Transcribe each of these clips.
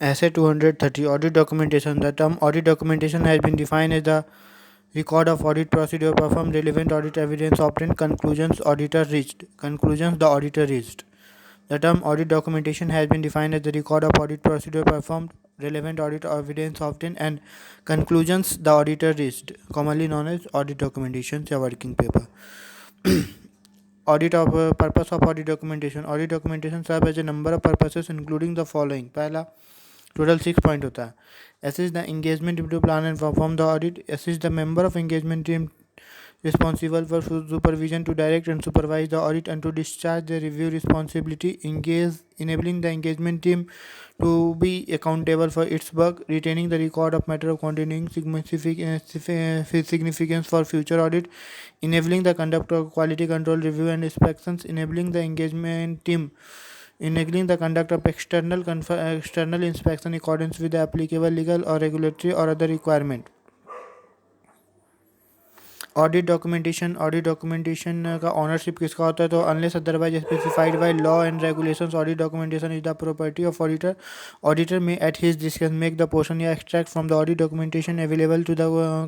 Essay 230 Audit documentation. The term audit documentation has been defined as the record of audit procedure performed, relevant audit evidence obtained, conclusions auditor reached. Conclusions the auditor reached. The term audit documentation has been defined as the record of audit procedure performed, relevant audit evidence obtained, and conclusions the auditor reached, commonly known as audit documentation या working paper. Audit of purpose of audit documentation. Audit documentation serve as a number of purposes including the following. पहला total 6 point होता है. Assist the engagement to plan and perform the audit. Assist the member of engagement team responsible for supervision to direct and supervise the audit and to discharge the review responsibility. Engage, enabling the engagement team to be accountable for its work. Retaining the record of matter of continuing significance for future audit. Enabling the conduct of quality control review and inspections. Enabling the engagement team enabling the conduct of external inspection in accordance with the applicable legal or regulatory or other requirement. Audit documentation का ownership किसका होता है? तो unless otherwise specified by law and regulations audit documentation is the property of auditor. Auditor may at his discretion make the portion या extract from the audit documentation available to the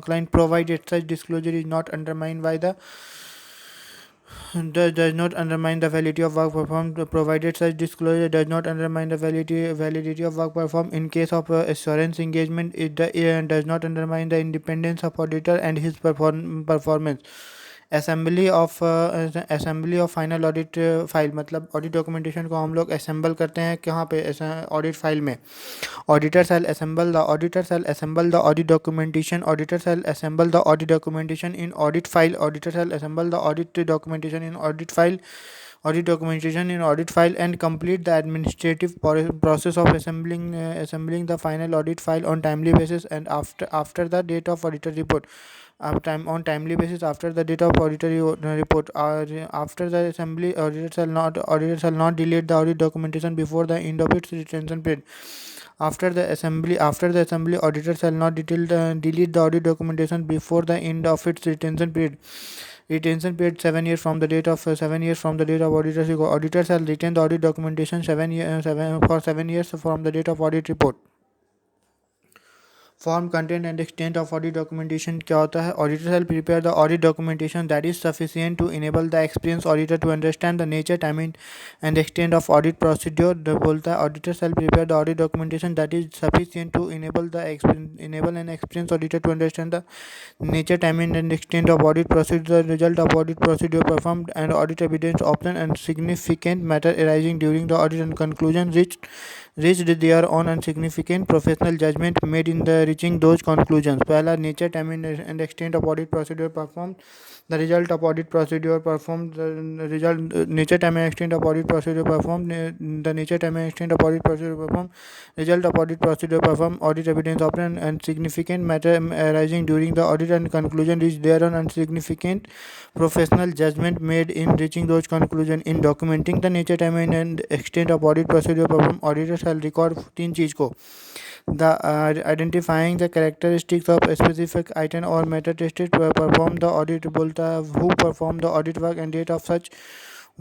client provided such disclosure is not undermine by the does not undermine the validity of work performed, provided such disclosure does not undermine the validity of work performed. In case of assurance engagement, it does not undermine the independence of auditor and his performance. Assembly of final audit file. मतलब audit documentation को हम लोग assemble करते हैं कहाँ पे? Audit file में. Auditor shall assemble the audit documentation. Auditor shall assemble the audit documentation in audit file. Auditor shall assemble the audit documentation in audit file. Audit documentation in audit file and complete the administrative process of assembling the final audit file on timely basis and after the date of auditor report. On timely basis after the date of auditor report. After the assembly, auditor shall not delete the audit documentation before the end of its retention period. After the assembly, auditor shall not delete the audit documentation before the end of its retention period. Retention period 7 years from the date of auditor's report. Auditor shall retain the audit documentation 7 years from the date of audit report. Form content and extent of audit documentation क्या होता है? Auditor shall prepare the audit documentation that is sufficient to enable the experience auditor to understand the nature timing and extent of audit procedure. बोलता है auditor shall prepare the audit documentation that is sufficient to enable an experience auditor to understand the nature timing and extent of audit procedure, result of audit procedure performed and audit evidence option and significant matter arising during the audit and conclusion reached their own and significant professional judgment made in the reaching those conclusions. पहला nature, time and extent of audit procedure performed. The result of audit procedure performed. The result nature, time and extent of audit procedure performed. The nature, time and extent of audit procedure performed. Result of audit procedure performed. Audit evidence obtained and significant matter arising during the audit and conclusion reached their own and significant professional judgment made in reaching those conclusions. In documenting the nature, time and extent of audit procedure performed, auditors shall record 3 चीज़ को. The identifying the characteristics of a specific item or matter tested to perform the audit. बोलता है who performed the audit work and date of such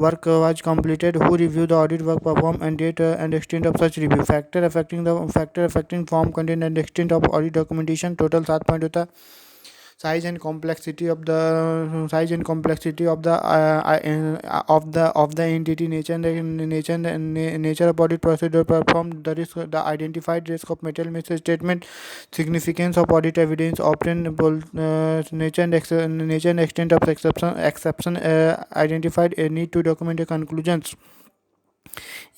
work was completed, who reviewed the audit work performed and date and extent of such review. Factor affecting form, content and extent of audit documentation. Total 7 point होता है. Size and complexity of the entity, nature of audit procedure performed, the risk, the identified risk of material misstatement, significance of audit evidence obtained, nature and extent of exception identified, a need to document the conclusions.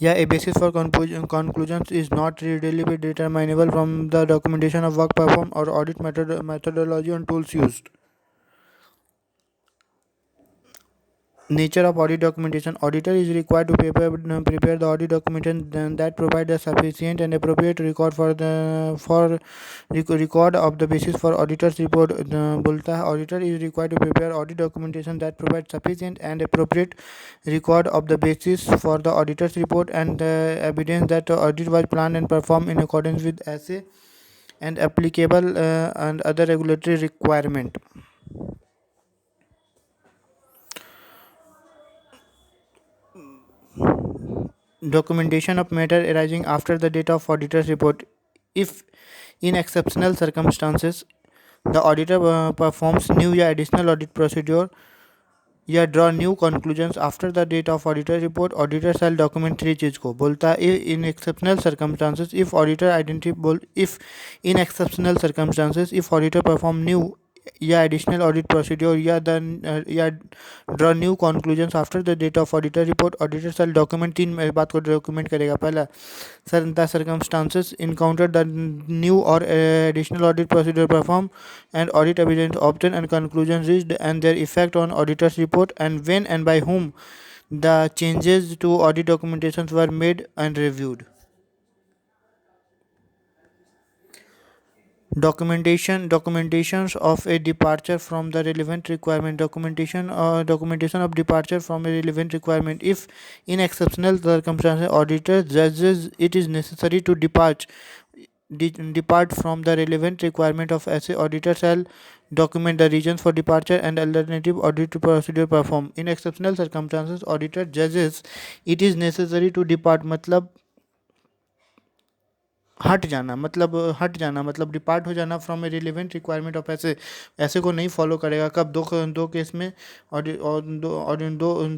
Yeah, a basis for conclusions is not readily determinable from the documentation of work performed or audit methodology and tools used. Nature of audit documentation. Auditor is required to prepare the audit documentation that provide a sufficient and appropriate record record of the basis for auditor's report. बोलता है auditor is required to prepare audit documentation that provide sufficient and appropriate record of the basis for the auditor's report and the evidence that the audit was planned and performed in accordance with SA and applicable and other regulatory requirement. Documentation of matter arising after the date of auditor's report. If in exceptional circumstances the auditor performs new या additional audit procedure या draw new conclusions after the date of auditor report, auditor shall document three चीज को बोलता है in exceptional circumstances if auditor identify if in exceptional circumstances if auditor perform new या additional audit procedure या draw new conclusions after the date of auditor report, auditor shall document तीन बात को document करेगा. पहला, sir the circumstances encounter the new और additional audit procedure perform and audit evidence obtain and conclusion reached and their effect on auditors report and when and by whom the changes to audit documentations were made and reviewed. Documentations of a departure from the relevant requirement. Documentation of departure from a relevant requirement. If in exceptional circumstances auditor judges it is necessary to depart from the relevant requirement of essay, auditor shall document the reasons for departure and alternative audit procedure perform. In exceptional circumstances auditor judges it is necessary to depart मतलब हट जाना मतलब depart हो जाना from A relevant requirement of ऐसे. ऐसे को नहीं फॉलो करेगा. कब? दो केस में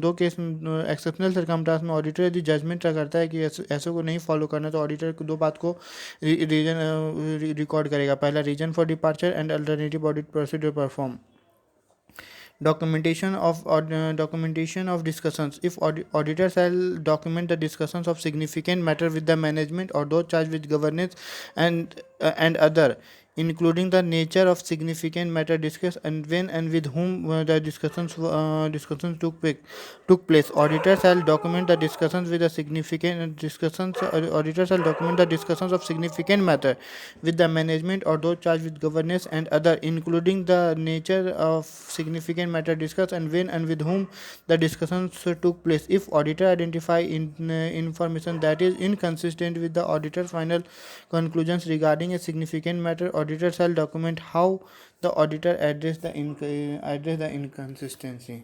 दो केस में एक्सेप्शनल सरकमस्टांस में ऑडिटर यदि जजमेंट करता है कि ऐसे को नहीं फॉलो करना, तो ऑडिटर दो बात को रीजन रिकॉर्ड करेगा. पहला, reason for departure and alternative audit procedure perform. Documentation of discussions. If auditor shall document the discussions of significant matter with the management or those charged with governance and other, including the nature of significant matter discussed and when and with whom the discussions took place. Auditor shall document the discussions with the significant discussions. Auditor shall document the discussions of significant matter with the management or those charged with governance and other, including the nature of significant matter discussed and when and with whom the discussions took place. If auditor identify information that is inconsistent with the auditor's final conclusions regarding a significant matter, auditor shall document how the auditor addressed the inconsistency.